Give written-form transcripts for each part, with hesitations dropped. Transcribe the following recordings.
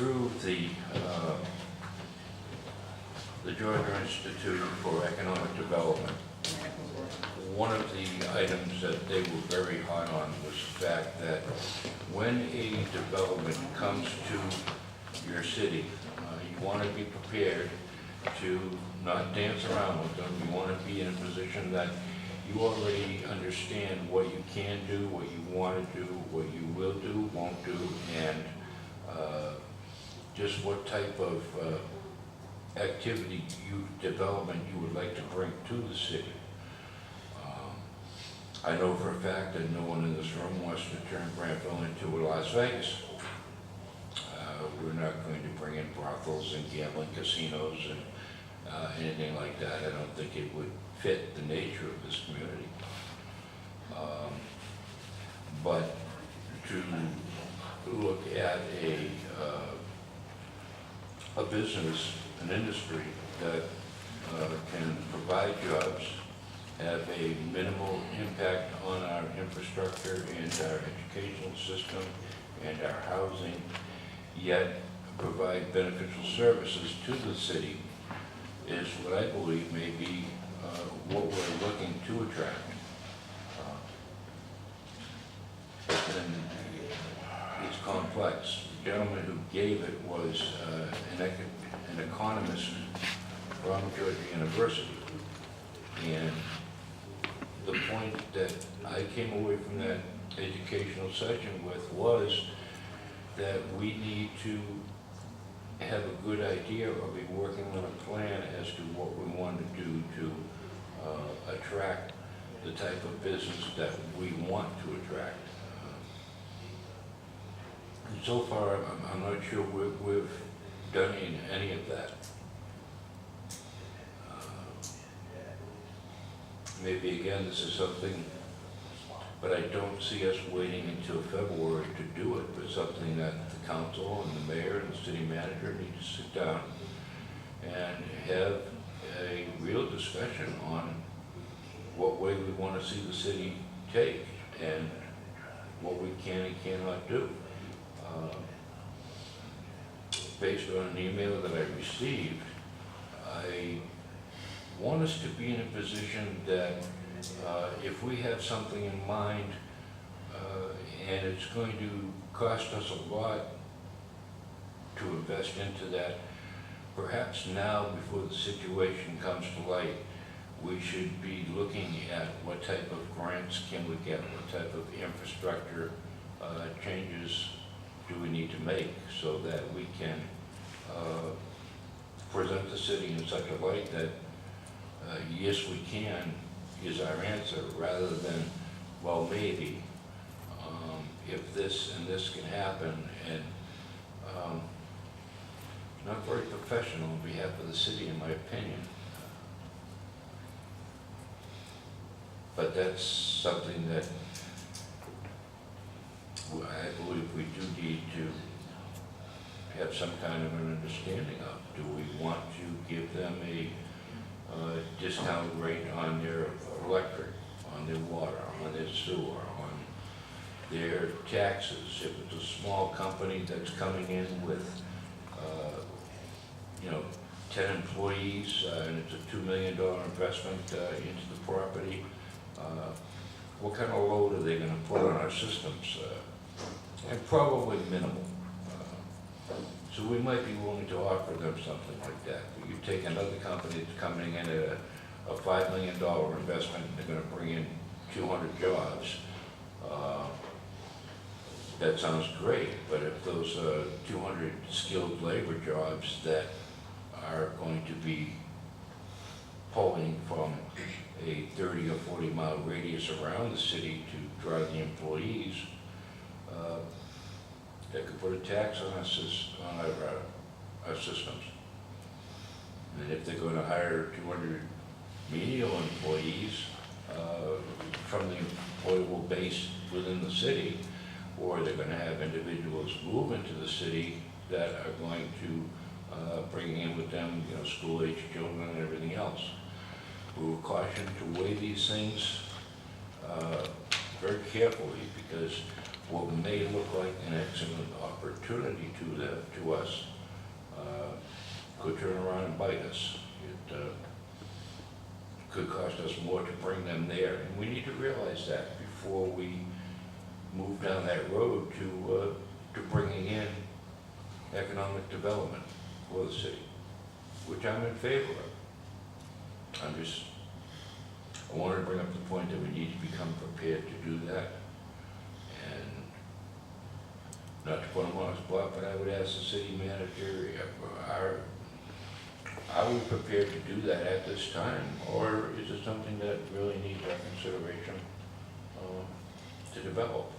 through the Georgia Institute for Economic Development, one of the items that they were very hot on was the fact that when a development comes to your city, you want to be prepared to not dance around with them. You want to be in a position that you already understand what you can do, what you want to do, what you will do, won't do, and just what type of activity development you would like to bring to the city. I know for a fact that no one in this room wants to turn Grantville into a Las Vegas. We're not going to bring in brothels and gambling casinos and anything like that. I don't think it would fit the nature of this community. But to look at a business, an industry that can provide jobs, have a minimal impact on our infrastructure and our educational system and our housing, yet provide beneficial services to the city, is what I believe may be what we're looking to attract. And it's complex. The gentleman who gave it was an economist from Georgia University. And the point that I came away from that educational session with was that we need to have a good idea or be working on a plan as to what we want to do to attract the type of business that we want to attract. And so far, I'm not sure we've done any of that. Maybe again, this is something, but I don't see us waiting until February to do it, but something that the council and the mayor and the city manager need to sit down and have a real discussion on what way we want to see the city take and what we can and cannot do. Based on an email that I received, I want us to be in a position that if we have something in mind and it's going to cost us a lot to invest into that, perhaps now before the situation comes to light, we should be looking at what type of grants can we get, what type of infrastructure changes do we need to make so that we can present the city in such a light that yes, we can is our answer, rather than, well, maybe, if this and this can happen, and not very professional on behalf of the city, in my opinion. But that's something that I believe we do need to have some kind of an understanding of. Do we want to give them a discount rate on their electric, on their water, on their sewer, on their taxes? If it's a small company that's coming in with, 10 employees and it's a $2 million investment into the property, what kind of load are they going to put on our systems? And probably minimal. So we might be willing to offer them something like that. But you take another company that's coming in at a $5 million investment, and they're going to bring in 200 jobs. That sounds great, but if those 200 skilled labor jobs that are going to be pulling from a 30 or 40 mile radius around the city to drive the employees, that could put a tax on our systems. And if they're going to hire 200 menial employees from the employable base within the city, or they're going to have individuals move into the city that are going to bring in with them, school-age children and everything else. We were cautioned to weigh these things very carefully, because what may look like an excellent opportunity to us could turn around and bite us. It could cost us more to bring them there, and we need to realize that before we move down that road to bringing in economic development for the city, which I'm in favor of. I wanted to bring up the point that we need to become prepared to do that. And not to put them on the spot, but I would ask the city manager, are we prepared to do that at this time? Or is it something that really needs our consideration to develop?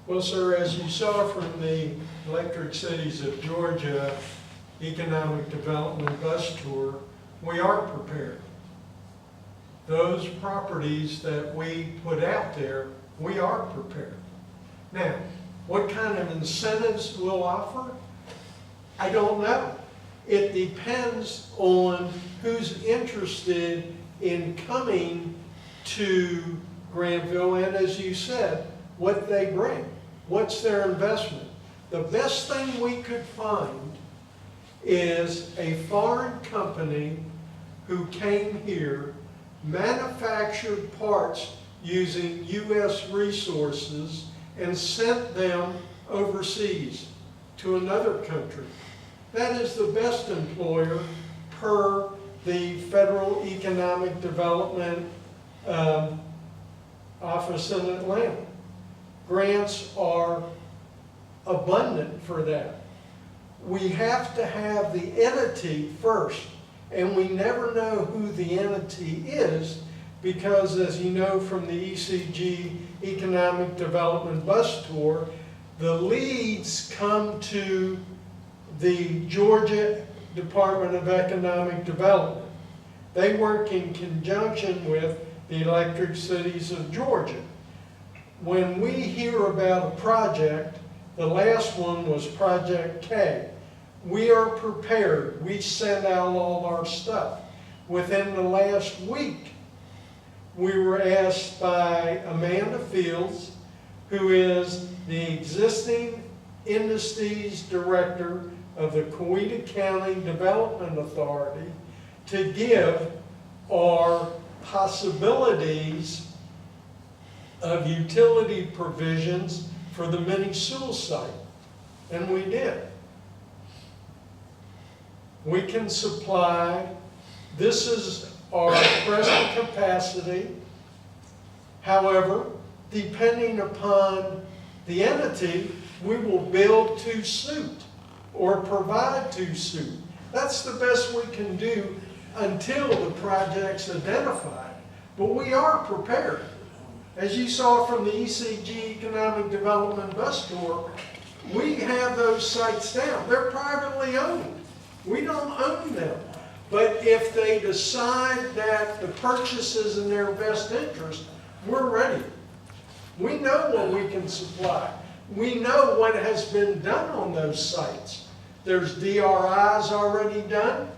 Well, sir, as you saw from the Electric Cities of Georgia Economic Development Bus Tour, we are prepared. Those properties that we put out there, we are prepared. Now, what kind of incentives we'll offer? I don't know. It depends on who's interested in coming to Grantville, and as you said, what they bring. What's their investment? The best thing we could find is a foreign company who came here, manufactured parts using U.S. resources, and sent them overseas to another country. That is the best employer per the Federal Economic Development Office in Atlanta. Grants are abundant for that. We have to have the entity first, and we never know who the entity is because, as you know from the ECG Economic Development Bus Tour, the leads come to the Georgia Department of Economic Development. They work in conjunction with the Electric Cities of Georgia. When we hear about a project, the last one was Project K, we are prepared. We send out all our stuff. Within the last week, we were asked by Amanda Fields, who is the existing Industries Director of the Coweta County Development Authority, to give our possibilities of utility provisions for the mini Sewell site. And we did. We can supply, this is our present capacity. However, depending upon the entity, we will build to suit or provide to suit. That's the best we can do until the project's identified. But we are prepared. As you saw from the ECG Economic Development Bus Tour, we have those sites down. They're privately owned. We don't own them. But if they decide that the purchase is in their best interest, we're ready. We know what we can supply. We know what has been done on those sites. There's DRIs already done.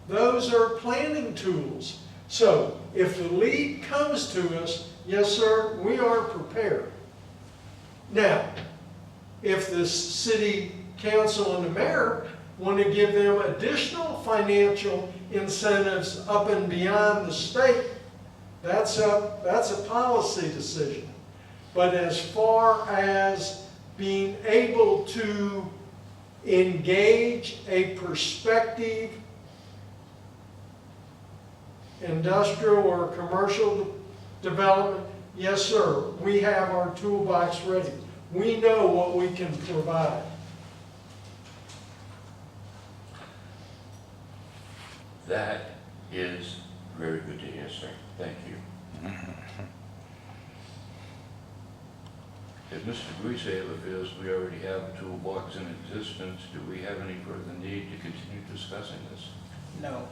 Those are planning tools. So if the lead comes to us, yes, sir, we are prepared. Now, if the city council and the mayor want to give them additional financial incentives up and beyond the state, that's a policy decision. But as far as being able to engage a prospective industrial or commercial development, yes, sir, we have our toolbox ready. We know what we can provide. That is very good to hear, sir. Thank you. If Mr. Grieshaber feels we already have a toolbox in existence, do we have any further need to continue discussing this? No.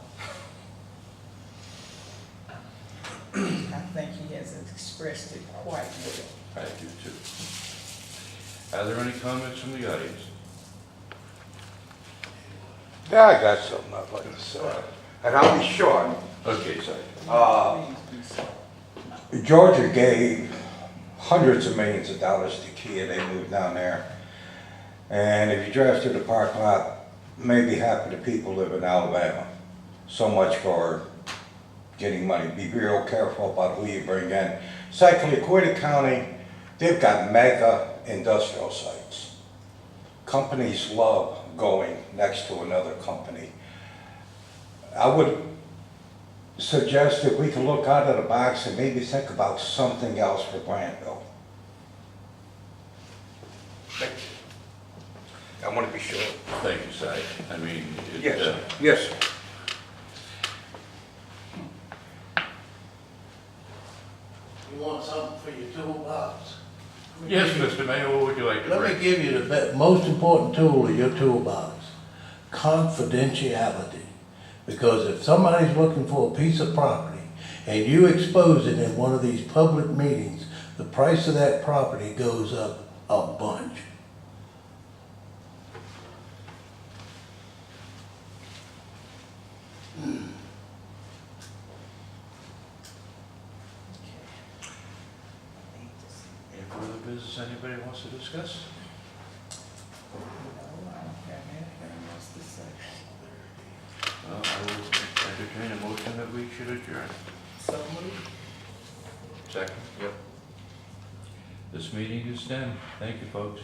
I think he has expressed it quite well. I do too. Are there any comments from the audience? Yeah, I got something I'd like to say, and I'll be short. Okay, sorry. Georgia gave hundreds of millions of dollars to Kia, they moved down there. And if you drive through the parking lot, maybe half of the people live in Alabama. So much for getting money. Be real careful about who you bring in. Secondly, Quita County, they've got mega industrial sites. Companies love going next to another company. I would suggest that we can look out of the box and maybe think about something else for Grantville. I want to be sure. Thank you, Si. I mean, it, Yes, yes. You want something for your toolbox? yes, Mr. Mayor, what would you like to Let me bring? give you the most important tool of your toolbox, confidentiality. Because if somebody's looking for a piece of property and you expose it in one of these public meetings, the price of that property goes up a bunch. Any further business anybody wants to discuss? No, I don't have anything else to say. I will entertain a motion that we should adjourn. So moved. Second? Yep. This meeting is done. Thank you, folks.